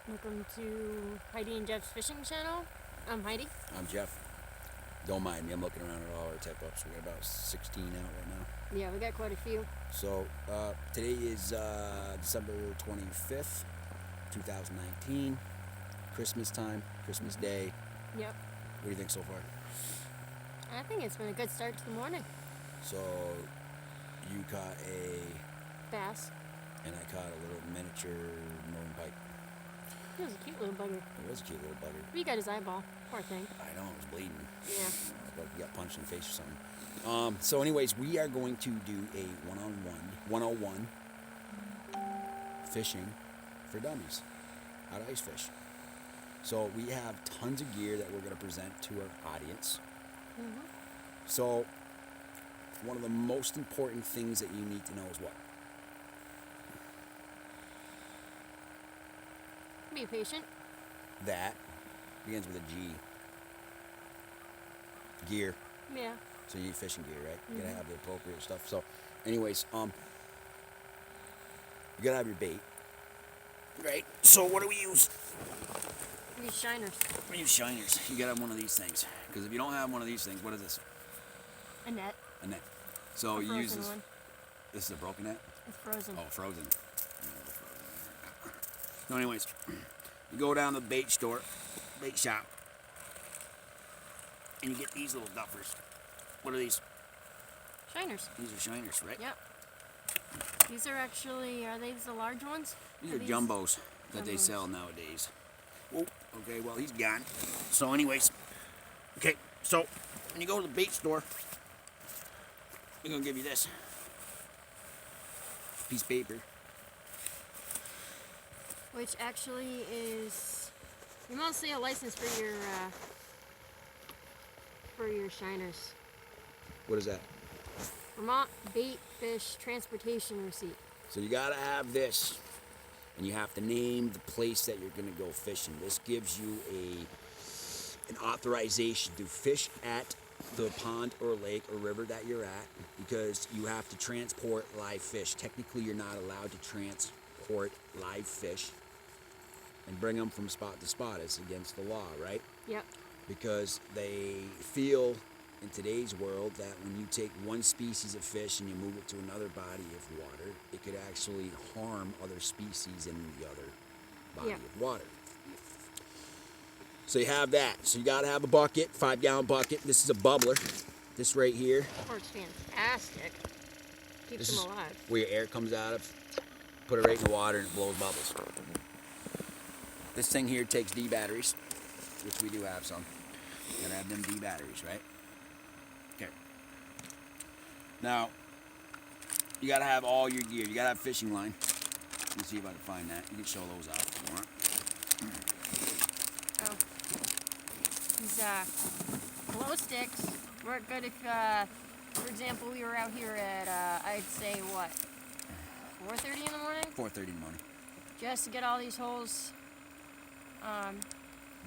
Welcome to Heidi and Jeff's fishing channel. I'm Heidi. I'm Jeff. Don't mind me, I'm looking around at all our tip-ups. We got about 16 out right now. Yeah, we got quite a few. So, today is December 25th, 2019. Christmas time, Christmas Day. Yep. What do you think so far? I think it's been a good start to the morning. So, you caught a Bass. and I caught a little miniature northern pike. It was a cute little bugger. It was a cute little bugger. We got his eyeball. Poor thing. I know, it was bleeding. Yeah. It's like he got punched in the face or something. So anyways, we are going to do a 101 fishing for dummies. How to ice fish. So we have tons of gear that we're going to present to our audience. Mm-hmm. So one of the most important things that you need to know is what? Be patient. That begins with a G. Gear. Yeah. So you need fishing gear, right? You gotta Mhm. have the appropriate stuff. So anyways, you gotta have your bait. Right? So what do we use? These shiners. We use shiners. You gotta have one of these things. Because if you don't have one of these things, what is this? A net. A net. So A you use frozen this. one. This is a broken net? It's frozen. Oh, frozen. So anyways, you go down to the bait store, bait shop, and you get these little duffers. What are these? Shiners. These are shiners, right? Yep. These are actually, are these the large ones? These are jumbos that they sell nowadays. Oh, okay, well, he's gone. So anyways, okay, so when you go to the bait store, they're gonna give you this piece of paper. Which actually is mostly a license for your shiners. What is that? Vermont Bait Fish Transportation Receipt. So you gotta have this, and you have to name the place that you're gonna go fishing. This gives you an authorization to fish at the pond or lake or river that you're at, because you have to transport live fish. Technically, you're not allowed to transport live fish and bring them from spot to spot. It's against the law, right? Yep. Because they feel in today's world that when you take one species of fish and you move it to another body of water, it could actually harm other species in the other body of water. So you have that. So you got to have a bucket, 5-gallon bucket. This is a bubbler. This right here. Works fantastic. Keeps This them is alive. where your air comes out of. Put it right in the water and it blows bubbles. This thing here takes D batteries, which we do have some. You gotta have them D batteries, right? Okay. Now, you gotta have all your gear. You gotta have fishing line. Let me see if I can find that. You can show those out if you want. Oh. These glow sticks work good if, for example, we were out here at, I'd say, what, 4:30 in the morning? 4:30 in the morning. Just to get all these holes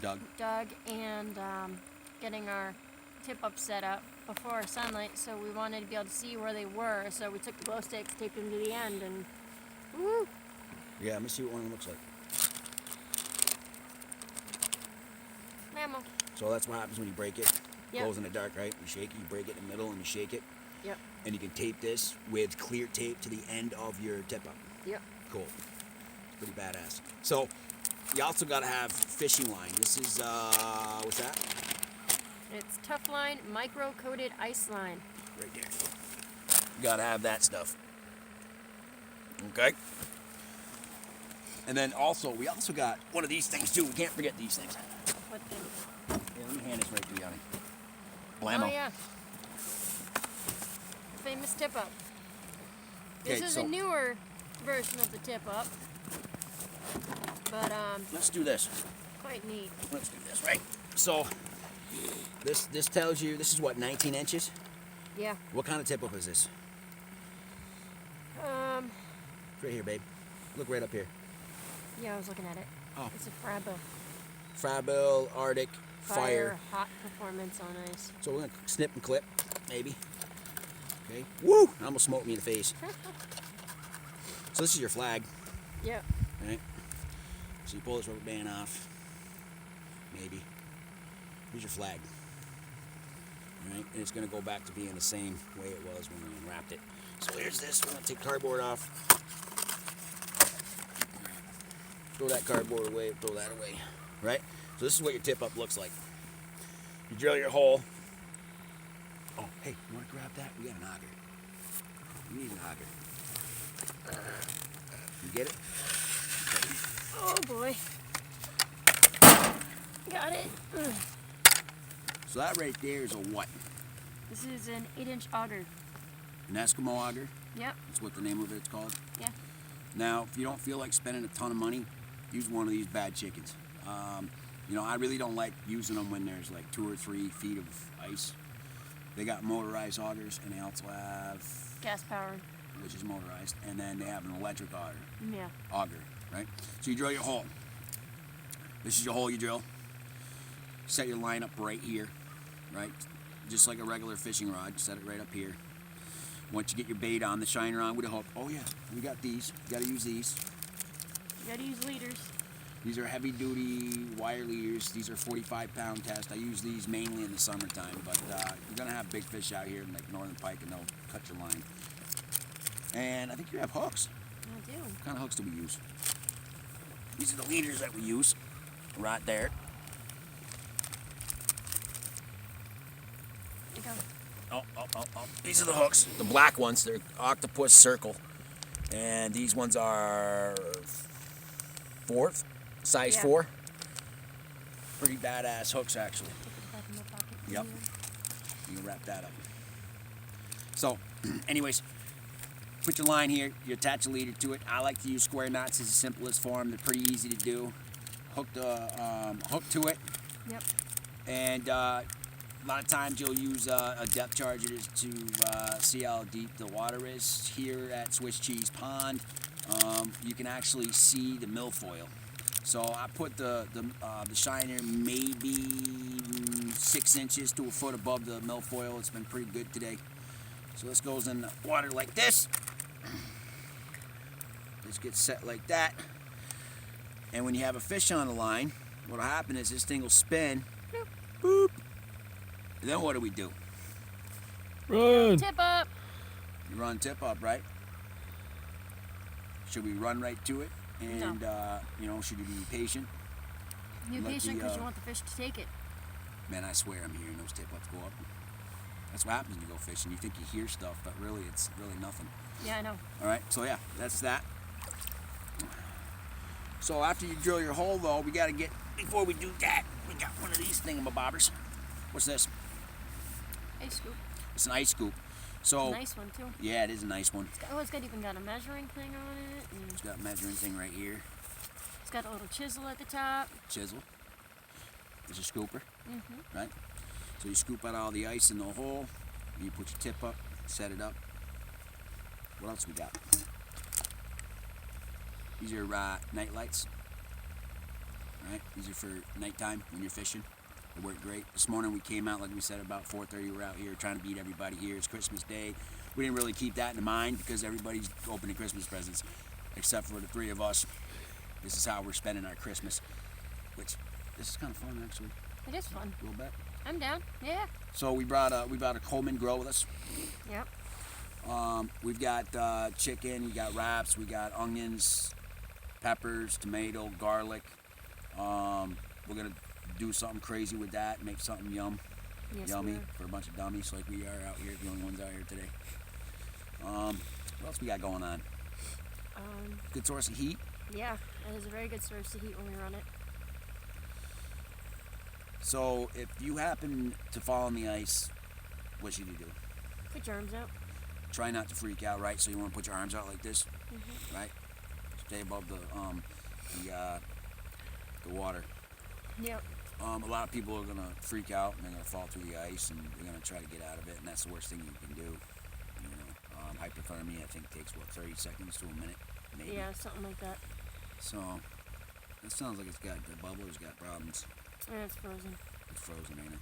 dug and getting our tip-up set up before sunlight, so we wanted to be able to see where they were, so we took the glow sticks, taped them to the end, and woo! Yeah, let me see what one of them looks like. Mammal. So that's what happens when you break it. Yep. Glows in the dark, right? You shake it, you break it in the middle, and you shake it. Yep. And you can tape this with clear tape to the end of your tip-up. Yep. Cool. Pretty badass. So, you also got to have fishing line. This is, what's that? It's Tough Line Micro-Coated Ice Line. Right there. You got to have that stuff. Okay? And then also, we also got one of these things too. We can't forget these things. What the? Yeah, let me hand this right to you, honey. Blammo. Oh, yeah. Famous tip-up. This Okay, is so a newer version of the tip-up, but let's do this. quite neat. Let's do this, right? So, this tells you, this is what, 19 inches? Yeah. What kind of tip-up is this? It's right here, babe. Look right up here. Yeah, I was looking at it. Oh. It's a Frabo. Frabo, Arctic, Fire. Hot performance on ice. So we're gonna snip and clip, maybe. Okay. Woo! Almost smoked me in the face. So this is your flag, Yep. right? So you pull this rubber band off, maybe. Here's your flag. Right? And it's going to go back to being the same way it was when we unwrapped it. So here's this. We're going to take cardboard off. Throw that cardboard away, throw that away. Right? So this is what your tip up looks like. You drill your hole. Oh, hey, you want to grab that? We got an auger. We need an auger. You get it? Okay. Oh boy. Got it. Ugh. So that right there is a what? This is an 8-inch auger. An Eskimo auger? Yep. That's what the name of it's called? Yeah. Now, if you don't feel like spending a ton of money, use one of these bad chickens. You know, I really don't like using them when there's like 2 or 3 feet of ice. They got motorized augers, and they also have Gas powered. which is motorized, and then they have an electric Yeah. auger, right? So you drill your hole. This is your hole you drill. Set your line up right here, right? Just like a regular fishing rod, set it right up here. Once you get your bait on, the shiner on with a hook. Oh yeah, we got these. You gotta use these. You gotta use leaders. These are heavy duty wire leaders. These are 45-pound test. I use these mainly in the summertime, but you're gonna have big fish out here like northern pike, and they'll cut your line. And I think you have hooks. I do. What kind of hooks do we use? These are the leaders that we use, right there. There you go. Oh. These are the hooks. The black ones, they're octopus circle. And these ones are size Yeah. 4. Pretty badass hooks, actually. Put it back in my pocket. Yep. You can wrap that up. So, anyways, put your line here. You attach a leader to it. I like to use square knots as the simplest form. They're pretty easy to do. Hook to it. Yep. And a lot of times you'll use a depth charger to see how deep the water is. Here at Swiss Cheese Pond, you can actually see the milfoil. So I put the shiner maybe 6 inches to a foot above the milfoil. It's been pretty good today. So this goes in the water like this. This gets set like that. And when you have a fish on the line, what'll happen is this thing will spin. Boop. And then what do? Run! Tip up. You run tip up, right? Should we run right to it? And, you know, should you be patient? Be Let patient the, because you want the fish to take it. Man, I swear I'm hearing those tip ups go up. That's what happens when you go fishing. You think you hear stuff, but really it's really nothing. Yeah, I know. All right, so yeah, that's that. So after you drill your hole, though, we got to get, before we do that, we got one of these thingamabobbers. What's this? Ice scoop. It's an ice scoop. So, Nice one too. yeah, it is a nice one. It's got even got a measuring thing on it. And It's got a measuring thing right here. it's got a little chisel at the top. Chisel. There's a scooper, Mm-hmm. right? So you scoop out all the ice in the hole, and you put your tip up, set it up. What else we got? These are night lights, right? These are for nighttime when you're fishing. They work great. This morning we came out, like we said, about 4:30. We're out here trying to beat everybody here. It's Christmas Day. We didn't really keep that in mind because everybody's opening Christmas presents, except for the 3 of us. This is how we're spending our Christmas, which this is kind of fun actually, It is fun. a little bit. I'm down. Yeah. So we brought a Coleman grill with us. Yep. We've got chicken, we got wraps, we got onions, peppers, tomato, garlic. We're gonna do something crazy with that, make something Yes, yummy we are. for a bunch of dummies like we are out here, the only ones out here today. What else we got going on? Good source of heat. Yeah, it is a very good source of heat when we run it. So if you happen to fall on the ice, what should you do? Put your arms out. Try not to freak out, right? So you want to put your arms out like this, right? Stay above the water. Yep. A lot of people are gonna freak out and they're gonna fall through the ice and they're gonna try to get out of it, and that's the worst thing you can do. You know, hypothermia I think takes 30 seconds to a minute, maybe. Yeah, something like that. So it sounds like the bubbler's got problems. Yeah, it's frozen. It's frozen, ain't it?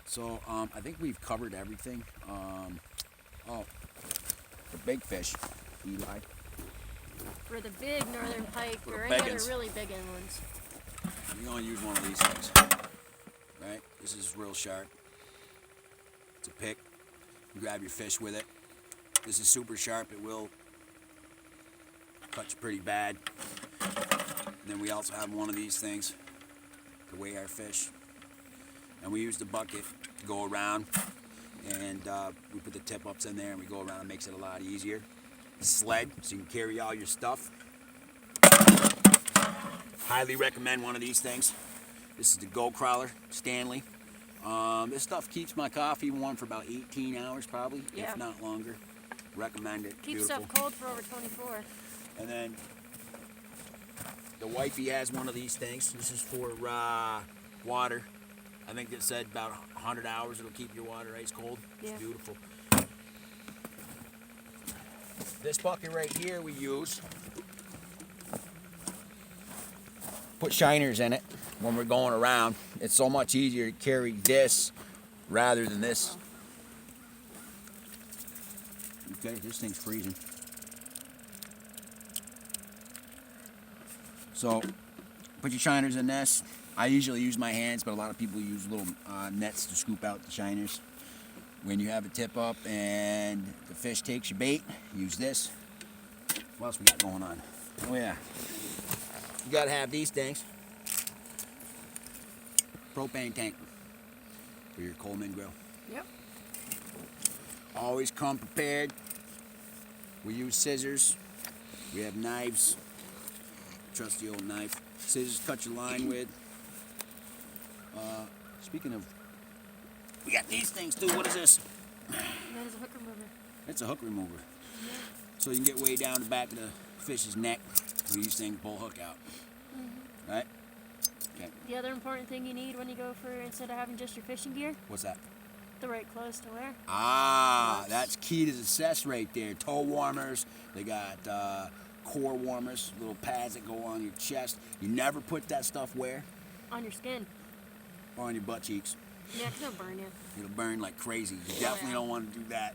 So I think we've covered everything. The big fish, Eli. for the big northern pike For the or any other biggins. really big inlands. You're gonna use one of these things, right? This is real sharp. It's a pick. You grab your fish with it. This is super sharp. It will cut you pretty bad. And then we also have one of these things to weigh our fish. And we use the bucket to go around, and we put the tip ups in there, and we go around. It makes it a lot easier. Sled, so you can carry all your stuff. Highly recommend one of these things. This is the Go Crawler Stanley. This stuff keeps my coffee warm for about 18 hours probably, Yeah. if not longer. Recommend it. Keep Beautiful. stuff cold for over 24. And then the wifey has one of these things. This is for water. I think it said about 100 hours it'll keep your water ice cold. Yeah. It's beautiful. This bucket right here we use. Put shiners in it when we're going around. It's so much easier to carry this rather than this. Okay, this thing's freezing. So, put your shiners in this. I usually use my hands, but a lot of people use little nets to scoop out the shiners. When you have a tip up and the fish takes your bait, use this. What else we got going on? Oh yeah. You gotta have these things. Propane tank for your Coleman grill. Yep. Always come prepared. We use scissors. We have knives. Trusty old knife. Scissors to cut your line with. Speaking of, we got these things too. What is this? That is a hook remover. It's a hook remover. So you can get way down the back of the fish's neck with these things, pull hook out. Right? Okay. The other important thing you need when you go for, instead of having just your fishing gear, What's that? the right clothes to wear. Ah, that's key to success right there. Toe warmers. They got core warmers, little pads that go on your chest. You never put that stuff where? On your skin. Or on your butt cheeks. Yeah, 'cause it'll burn you. It'll burn like crazy. You definitely don't want to do that.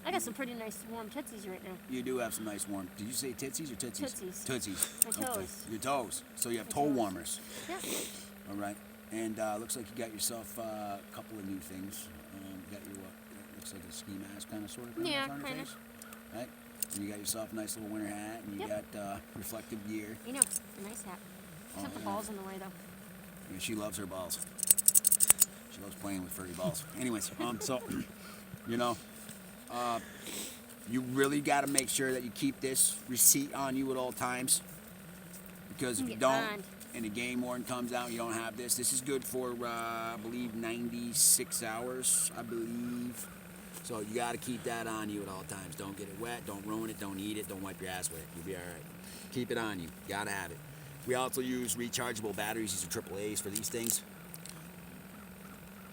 I got some pretty nice warm tootsies right now. You do have some nice warm. Did you say tootsies or tootsies? Tootsies. Tootsies. My Okay. toes. Your toes. So you have My toe toes. warmers. Yeah. All right. And looks like you got yourself a couple of new things. You got your what? Looks like a ski mask kind of sort of thing. Yeah, on your kinda. face. Right. And you got yourself a nice little winter hat, and you Yep. got reflective gear. You know, a nice hat. Except the yeah. ball's in the way though. Yeah, she loves her balls. She loves playing with furry balls. Anyways, so you know, you really got to make sure that you keep this receipt on you at all times, because if you Get don't, fined. and the game warden comes out, and you don't have this. This is good for I believe 96 hours, I believe. So you got to keep that on you at all times. Don't get it wet. Don't ruin it. Don't eat it. Don't wipe your ass with it. You'll be all right. Keep it on you. Got to have it. We also use rechargeable batteries. These are AAAs for these things.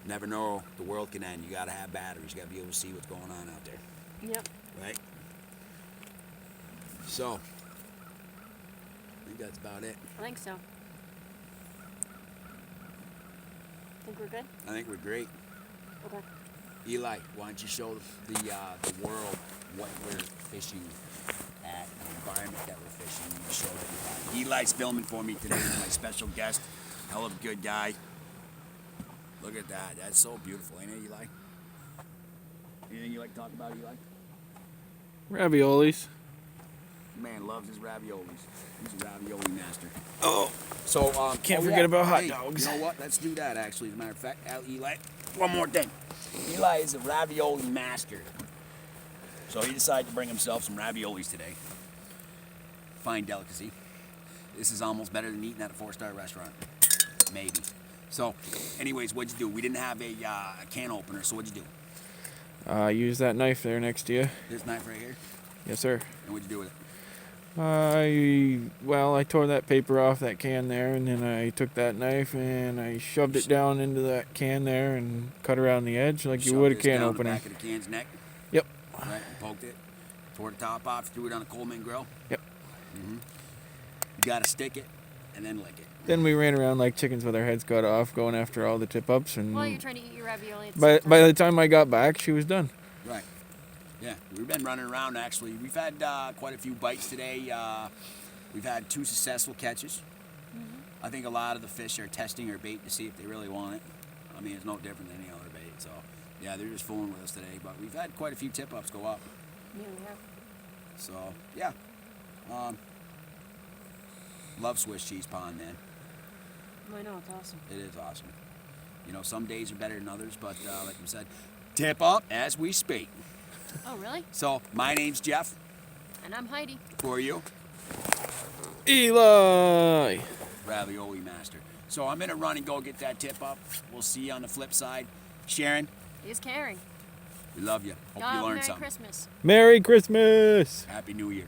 Never know, the world can end. You got to have batteries. You got to be able to see what's going on out there, Yep. right? So, I think that's about it. I think so. Think we're good? I think we're great. Okay. Eli, why don't you show the world what we're fishing at, the environment that we're fishing. You show everybody. Eli's filming for me today. He's my special guest. Hell of a good guy. Look at that. That's so beautiful, ain't it, Eli? Anything you like to talk about, Eli? Raviolis. Man loves his raviolis. He's a ravioli master. Oh, so Can't forget about hot hey, dogs. You know what? Let's do that. Actually, as a matter of fact, Eli. One more thing. Eli is a ravioli master. So he decided to bring himself some raviolis today. Fine delicacy. This is almost better than eating at a 4-star restaurant. Maybe. So, anyways, what'd you do? We didn't have a can opener, so what'd you do? Use that knife there next to you. This knife right here. Yes, sir. And what'd you do with it? I tore that paper off that can there, and then I took that knife and I shoved it down into that can there and cut around the edge like you Shoved would a this can down opener. the back of the can's neck. Yep. Right, and poked it. Tore the top off, threw it on a Coleman grill. Yep. You gotta stick it and then lick it. Then we ran around like chickens with our heads cut off, going after all the tip ups, and While you're trying to eat your ravioli. At the by same the time. time I got back, she was done. Right. Yeah, we've been running around actually. We've had quite a few bites today. We've had 2 successful catches. I think a lot of the fish are testing our bait to see if they really want it. I mean, it's no different than any other bait. So, yeah, they're just fooling with us today. But we've had quite a few tip-ups go up. Yeah, we have. So, yeah. Love Swiss Cheese Pond, man. I know, it's awesome. It is awesome. You know, some days are better than others, but like we said, tip up as we speak. Oh, really? So, my name's Jeff. And I'm Heidi. For you, Eli. Ravioli Master. So, I'm going to run and go get that tip up. We'll see you on the flip side. Sharon, He's caring. we love you. Hope God, you learned Merry something. Christmas. Merry Christmas. Happy New Year.